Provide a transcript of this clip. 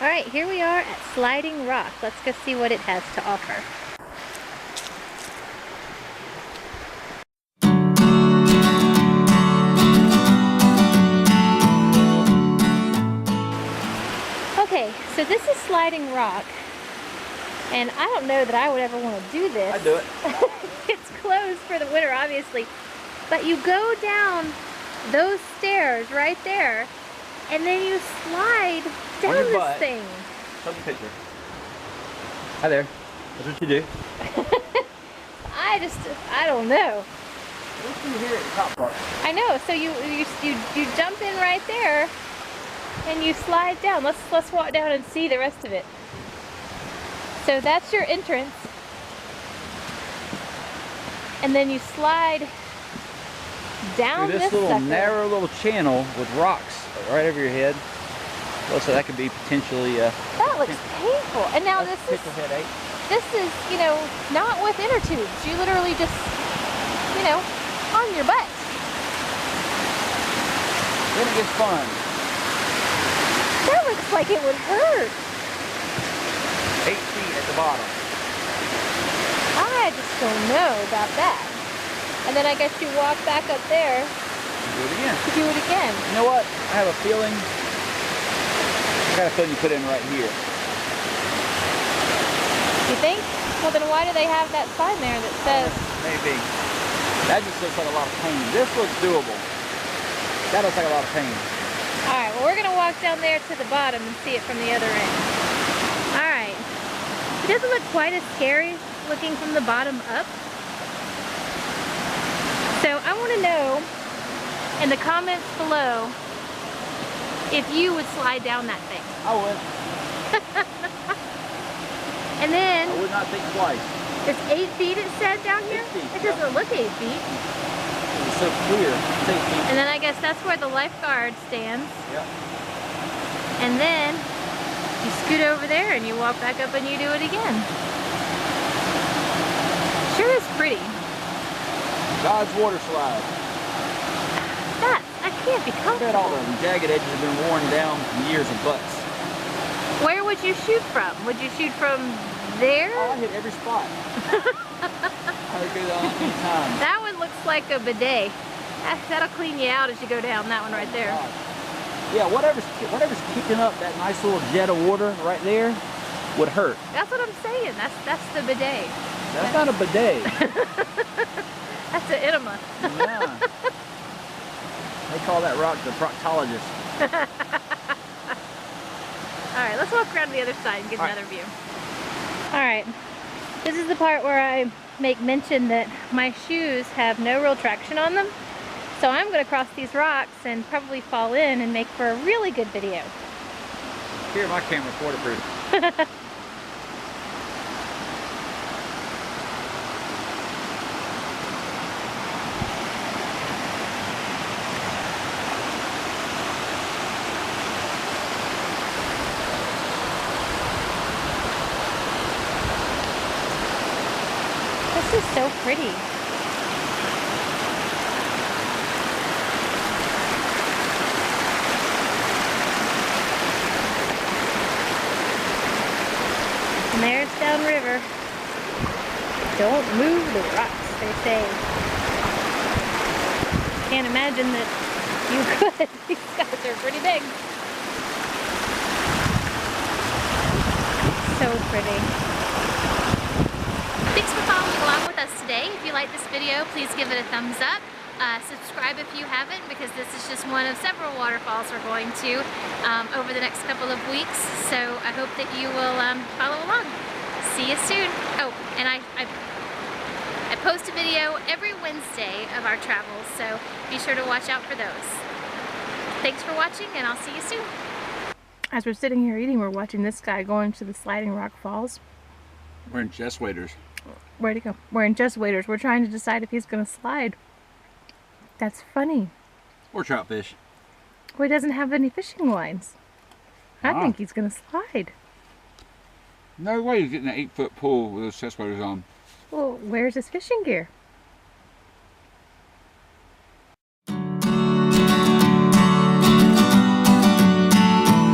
Alright, here we are at Sliding Rock. Let's go see what it has to offer. Okay, so this is Sliding Rock. And I don't know that I would ever want to do this. I'd do it. It's closed for the winter, obviously. But you go down those stairs right there, and then you slide down this thing. Show the picture. Hi there. That's what you do. I don't know. What can you hear at the top part? I know. So you jump in right there, and you slide down. Let's walk down and see the rest of it. So that's your entrance, and then you slide down through this little sucker. narrow little channel with rocks right over your head. So that could be potentially that looks painful. And now this is headache. This is, you know, not with inner tubes. You literally just, you know, on your butt. Then it gets fun. That looks like it would hurt. 8 feet at the bottom. I just don't know about that. And then I guess you walk back up there. Do it again. To do it again. You know what? I have a feeling. I got a feeling you put in right here. You think? Well, then why do they have that sign there that says? Maybe. That just looks like a lot of pain. This looks doable. That looks like a lot of pain. All right. Well, we're gonna walk down there to the bottom and see it from the other end. All right. It doesn't look quite as scary looking from the bottom up. So I want to know in the comments below if you would slide down that thing. I would. And then I would not think twice. it's 8 feet it said down here? 8 feet, it doesn't look 8 feet. It's so clear. It's 8 feet. And then I guess that's where the lifeguard stands. Yep. And then you scoot over there and you walk back up and you do it again. Sure is pretty. God's water slide. That can't be I bet comfortable. all the jagged edges have been worn down from years of butts. Where would you shoot from? Would you shoot from there? Oh, I hit every spot. I would go down any time. That one looks like a bidet. That'll clean you out as you go down, that one right there. God. Yeah, whatever's kicking up that nice little jet of water right there would hurt. That's what I'm saying. That's the bidet. That's not a bidet. That's an enema. Yeah. They call that rock the proctologist. Alright, let's walk around to the other side and get another view. Alright, this is the part where I make mention that my shoes have no real traction on them. So I'm going to cross these rocks and probably fall in and make for a really good video. Here, my camera's waterproof. This is so pretty. And there's downriver. Don't move the rocks, they say. Can't imagine that you could. These guys are pretty big. So pretty. Thanks for following along with us today. If you like this video, please give it a thumbs up. Subscribe if you haven't, because this is just one of several waterfalls we're going to over the next couple of weeks. So I hope that you will follow along. See you soon. Oh, and I post a video every Wednesday of our travels, so be sure to watch out for those. Thanks for watching, and I'll see you soon. As we're sitting here eating, we're watching this guy going to the Sliding Rock Falls. We're in chest waders. Where'd he go? We're in chest waders. We're trying to decide if he's going to slide. That's funny. Or trout fish. Well, he doesn't have any fishing lines. I think he's going to slide. No way he's getting an 8-foot pool with those chest waders on. Well, where's his fishing gear?